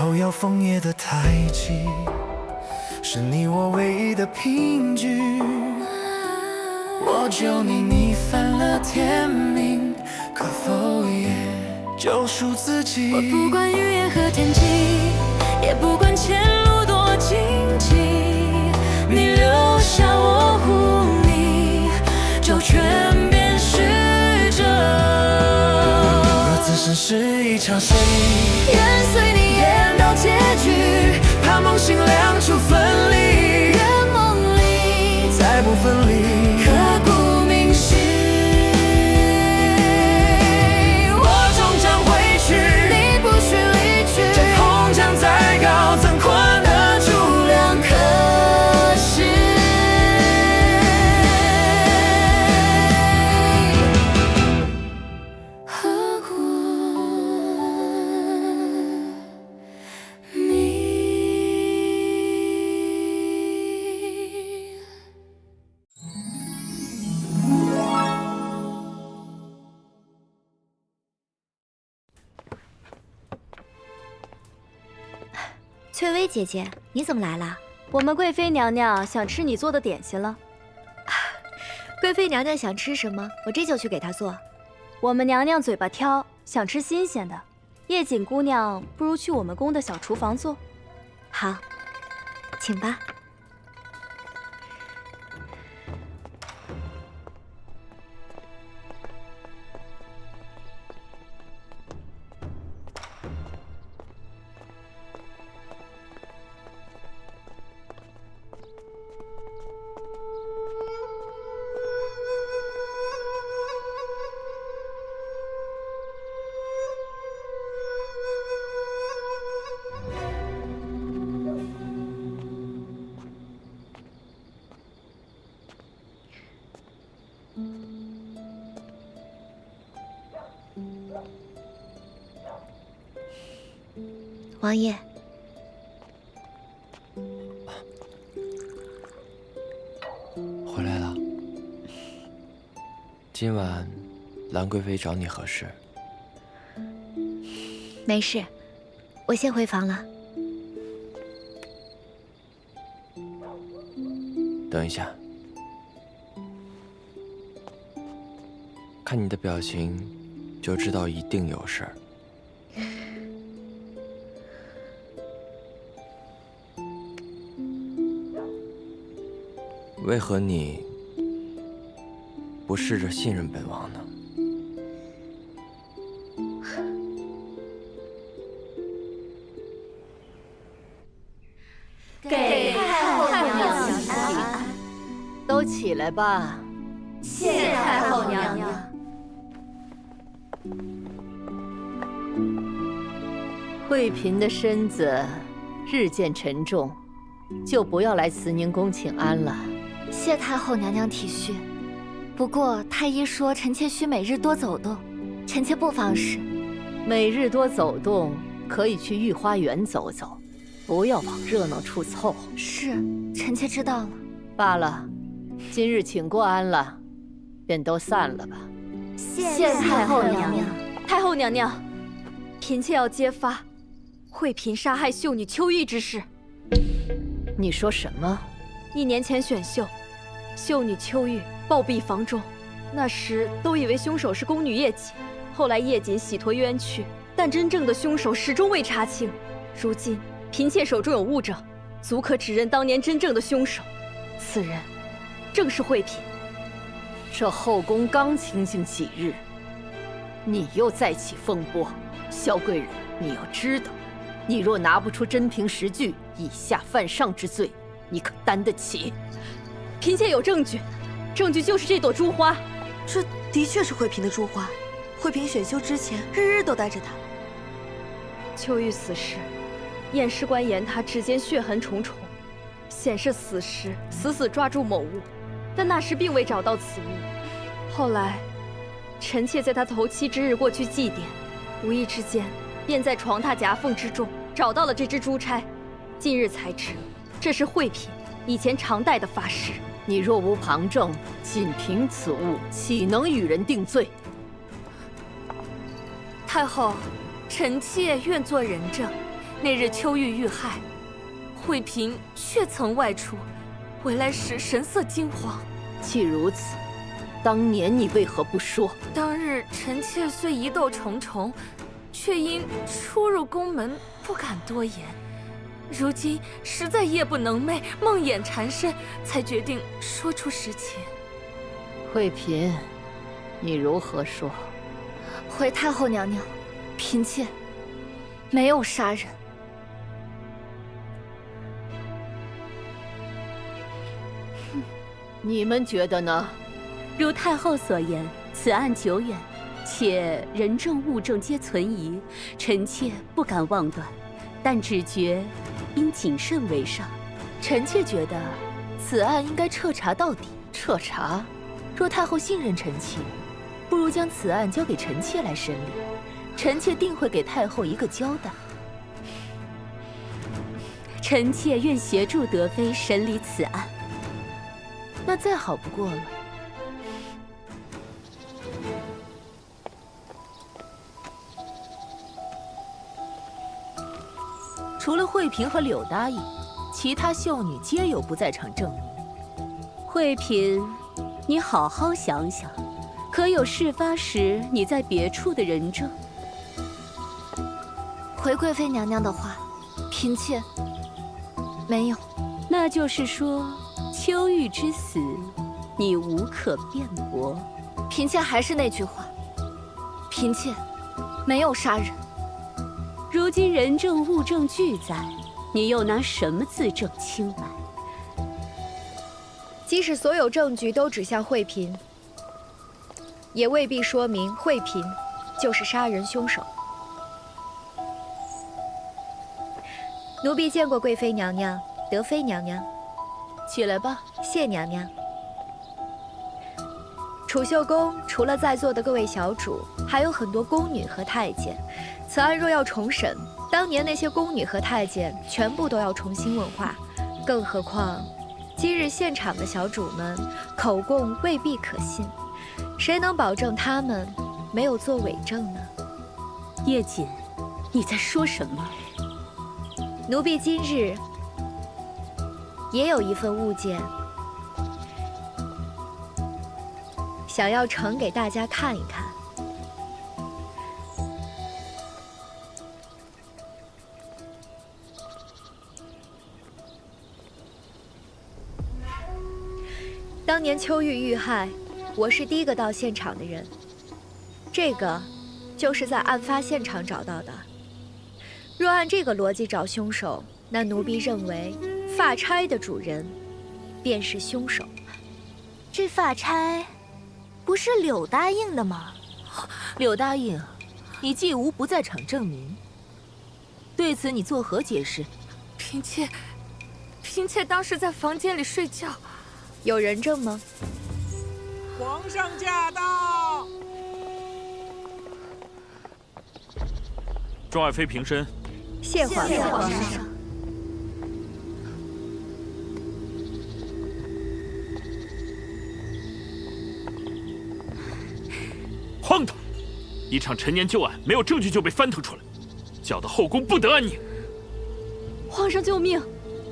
后要枫叶的太极，是你我唯一的凭据。我救你，你犯了天命，可否也救赎自己？我不管语言和天机，也不管前路多荆棘，你留下我护你，就全变是这。若此生是一场戏，愿随你演到结局，怕梦醒两处分离，愿梦里再不分离，刻骨铭心。我终将回去，你不许离去，这空江再高，怎困得住两颗心？何故你？翠微姐姐，你怎么来了？我们贵妃娘娘想吃你做的点心了。贵妃娘娘想吃什么，我这就去给她做。我们娘娘嘴巴挑，想吃新鲜的。叶锦姑娘，不如去我们宫的小厨房坐。好，请吧。王爷，回来了。今晚兰贵妃找你何事？没事，我先回房了。等一下，看你的表情，就知道一定有事儿。为何你不试着信任本王呢？给太后娘娘请安。都起来吧。谢太后娘娘。惠嫔的身子日渐沉重，就不要来慈宁宫请安了。谢太后娘娘体恤，不过太医说臣妾需每日多走动，臣妾不妨事。每日多走动，可以去御花园走走，不要往热闹处凑。是，臣妾知道了。罢了，今日请过安了，便都散了吧。谢太后娘娘。太后娘娘，嫔妾要揭发惠嫔杀害秀女秋玉之事。你说什么？1年前选秀，秀女秋玉暴毙房中，那时都以为凶手是宫女叶锦，后来叶锦洗脱冤屈，但真正的凶手始终未查清。如今嫔妾手中有物证，足可指认当年真正的凶手，此人正是惠嫔。这后宫刚清静几日，你又再起风波。萧贵人，你要知道，你若拿不出真凭实据，以下犯上之罪，你可担得起？嫔妾有证据，证据就是这朵珠花。这的确是惠嫔的珠花，惠嫔选秀之前日日都带着它。秋玉死时，验尸官言她指尖血痕重重，显示死时死死抓住某物，但那时并未找到此物。后来，臣妾在她头七之日过去祭奠，无意之间便在床榻夹缝之中找到了这只珠钗。近日才知，这是惠嫔以前常戴的发饰。你若无旁证，仅凭此物，岂能与人定罪？太后，臣妾愿做人证，那日秋玉遇害，慧嫔却曾外出，回来时神色惊慌。既如此，当年你为何不说？当日臣妾虽疑窦重重，却因初入宫门不敢多言。如今实在夜不能寐，梦魇缠身，才决定说出实情。慧嫔，你如何说？回太后娘娘，嫔妾没有杀人。你们觉得呢？如太后所言，此案久远，且人证物证皆存疑，臣妾不敢妄断，但只觉应谨慎为上。臣妾觉得此案应该彻查到底。彻查？若太后信任臣妾，不如将此案交给臣妾来审理，臣妾定会给太后一个交代。臣妾愿协助德妃审理此案。那再好不过了。除了慧嫔和柳答应，其他秀女皆有不在场证明。慧嫔，你好好想想，可有事发时你在别处的人证？回贵妃娘娘的话，嫔妾没有。那就是说，秋玉之死，你无可辩驳。嫔妾还是那句话，嫔妾没有杀人。如今人证物证俱在，你又拿什么自证清白？即使所有证据都指向慧嫔，也未必说明慧嫔就是杀人凶手。奴婢见过贵妃娘娘、德妃娘娘。起来吧。谢娘娘。储秀宫除了在座的各位小主，还有很多宫女和太监。此案若要重审，当年那些宫女和太监全部都要重新问话，更何况今日现场的小主们口供未必可信，谁能保证他们没有做伪证呢？叶瑾，你在说什么？奴婢今日也有一份物件，想要呈给大家看一看。当年秋玉遇害，我是第一个到现场的人。这个就是在案发现场找到的。若按这个逻辑找凶手，那奴婢认为发钗的主人便是凶手。这发钗不是柳答应的吗？柳答应，你既无不在场证明，对此你作何解释？嫔妾当时在房间里睡觉。有人证吗？皇上驾到！众爱妃平身。谢皇上。荒唐！一场陈年旧案，没有证据就被翻腾出来，搅得后宫不得安宁。皇上救命！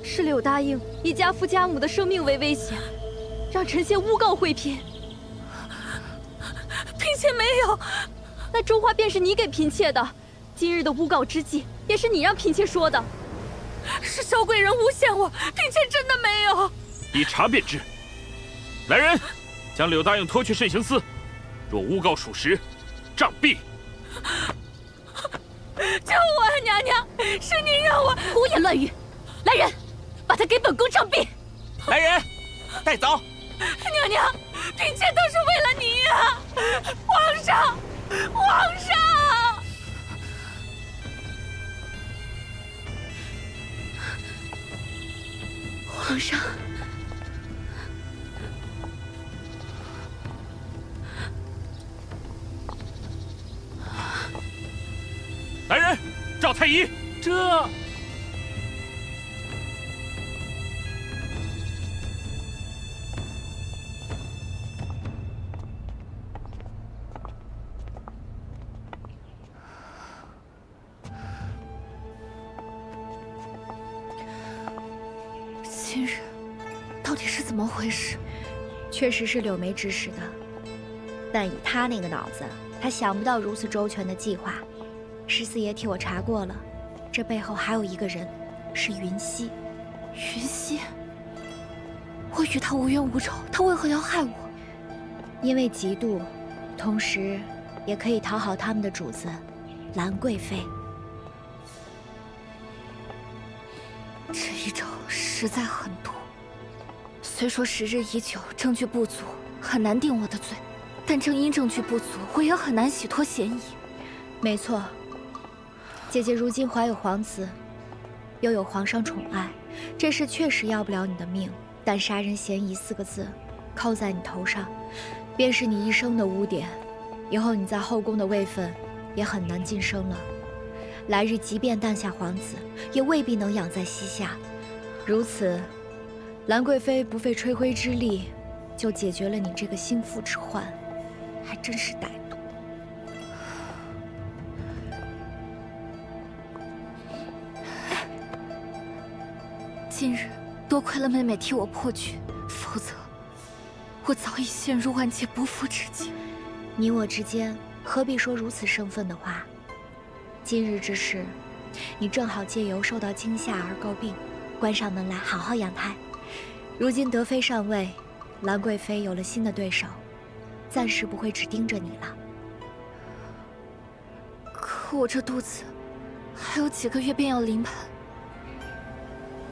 是柳答应以家父家母的生命为威胁，让臣妾诬告慧嫔。嫔妾没有。那中华便是你给嫔妾的，今日的诬告之计也是你让嫔妾说的。是萧贵人诬陷我，嫔妾真的没有。一查便知。来人，将柳答应拖去慎刑司，若诬告属实，杖毙。救我啊，娘娘！是您让我胡言乱语！来人，把他给本宫杖毙！来人，带走！娘娘，嫔妾都是为了您啊！皇上，皇上！皇上，来人，赵太医！这。到底是怎么回事？确实是柳梅指使的，但以他那个脑子，他想不到如此周全的计划。十四爷替我查过了，这背后还有一个人，是云溪。云溪，我与他无冤无仇，他为何要害我？因为嫉妒，同时也可以讨好他们的主子兰贵妃。这一招实在狠毒。虽说时日已久，证据不足，很难定我的罪，但正因证据不足，我也很难洗脱嫌疑。没错，姐姐如今怀有皇子，又有皇上宠爱，这事确实要不了你的命。但杀人嫌疑4个字扣在你头上，便是你一生的污点。以后你在后宫的位分也很难晋升了。来日即便诞下皇子，也未必能养在膝下。如此，兰贵妃不费吹灰之力就解决了你这个心腹之患，还真是歹毒。今日多亏了妹妹替我破局，否则我早已陷入万劫不复之境。你我之间何必说如此生分的话？今日之事，你正好借由受到惊吓而告病，关上门来好好养胎。如今德妃上位，兰贵妃有了新的对手，暂时不会只盯着你了。可我这肚子还有几个月便要临盆，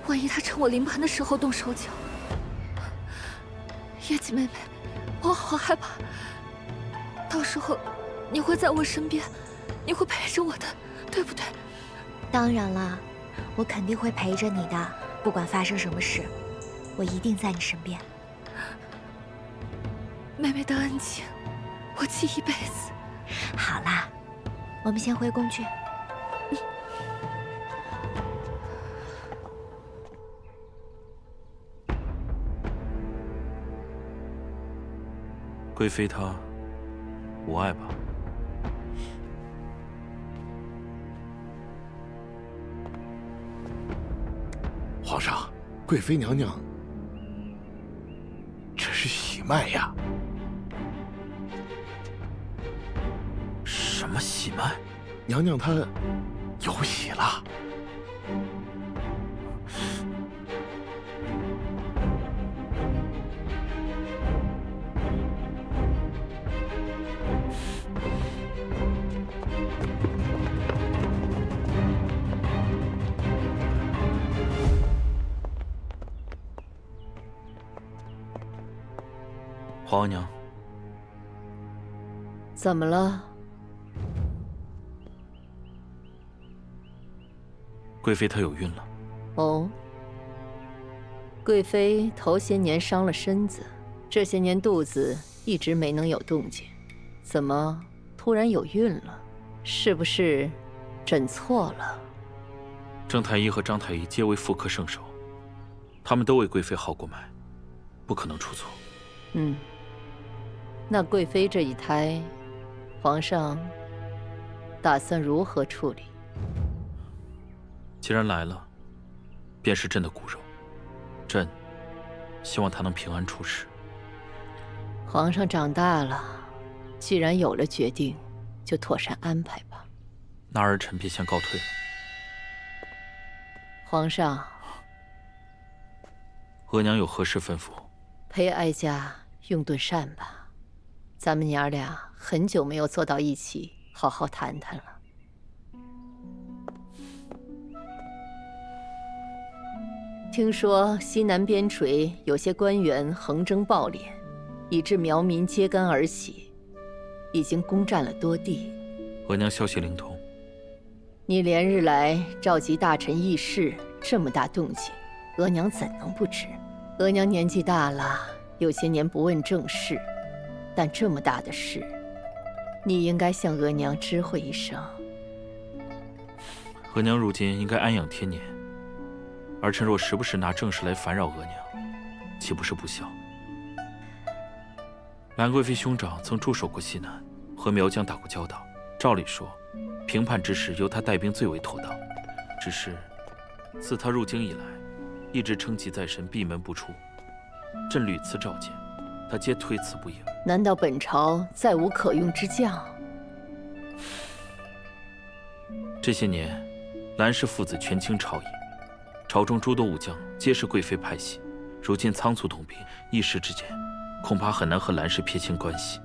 万一她趁我临盆的时候动手脚，叶姬妹妹，我好害怕。到时候你会在我身边，你会陪着我的，对不对？当然了，我肯定会陪着你的，不管发生什么事，我一定在你身边。妹妹的恩情，我记一辈子。好啦，我们先回宫去。贵妃她无碍吧？皇上，贵妃娘娘，这是喜脉呀！什么喜脉？娘娘她有喜了。皇额娘，怎么了？贵妃她有孕了。哦，贵妃头些年伤了身子，这些年肚子一直没能有动静，怎么突然有孕了？是不是诊错了？郑太医和张太医皆为妇科圣手，他们都为贵妃号过脉，不可能出错。嗯。那贵妃这一胎，皇上打算如何处理？既然来了，便是朕的骨肉，朕希望她能平安出世。皇上长大了，既然有了决定，就妥善安排吧。那儿臣便先告退了。皇上，额娘有何事吩咐？陪哀家用顿膳吧。咱们娘俩很久没有坐到一起，好好谈谈了。听说西南边陲有些官员横征暴敛，以致苗民揭竿而起，已经攻占了多地。额娘消息灵通。你连日来召集大臣议事，这么大动静，额娘怎能不知？额娘年纪大了，有些年不问政事。但这么大的事，你应该向额娘知会一声。额娘如今应该安养天年，儿臣若时不时拿政事来烦扰额娘，岂不是不孝？兰贵妃兄长曾驻守过西南，和苗疆打过交道。照理说，平叛之事由他带兵最为妥当。只是，自他入京以来，一直称疾在身，闭门不出。朕屡次召见，他皆推辞不应。难道本朝再无可用之将？这些年，兰氏父子权倾朝野，朝中诸多武将皆是贵妃派系，如今仓促动兵，一时之间，恐怕很难和兰氏撇清关系。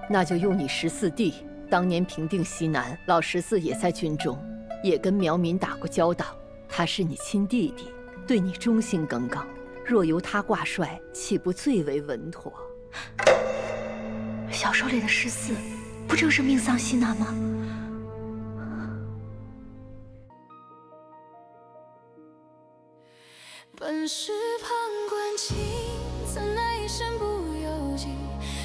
那就用你14弟当年平定西南，老14也在军中，也跟苗民打过交道。他是你亲弟弟，对你忠心耿耿，若由他挂帅，岂不最为稳妥？小说里的14，不正是命丧西南吗？本是旁观情，怎奈一身不由己。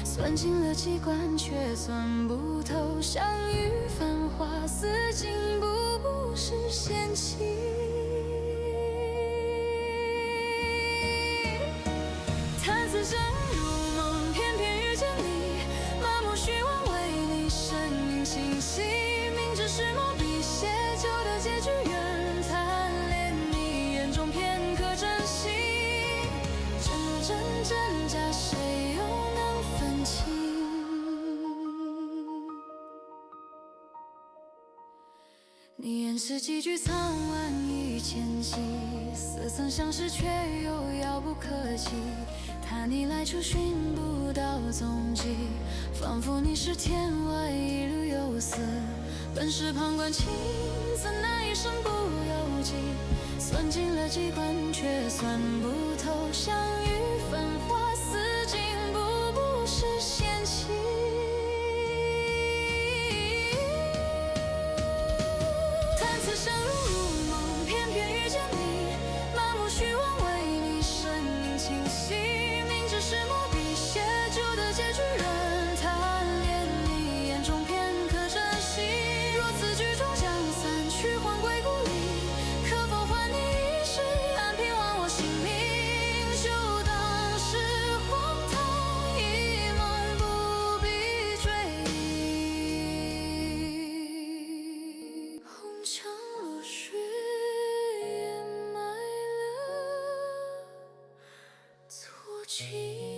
算尽了机关，却算不透。相遇繁华，似锦步步是仙气。叹此生如梦，偏偏遇见你。麻木虚妄，为你身影清晰。明知是墨笔写就的结局，愿贪恋你眼中片刻珍惜。真真假，谁又能分清？你言是几句苍晚一千计，似曾相识却又遥不可及。叹你来处寻不到踪迹，仿佛你是天外一缕游丝。本是旁观情，怎奈一生不由己。算尽了机关，却算不透。相遇繁华，似锦步步是仙气。叹此生如梦，偏偏遇见你。麻木虚妄，为你身影清晰。明知是墨笔写就的结局，任贪恋你眼中片刻珍惜。若此剧终将散去，还归故里，可否还你一世安平，忘我姓名？就当是荒唐一梦，不必追忆。红墙落雪，掩埋了错情。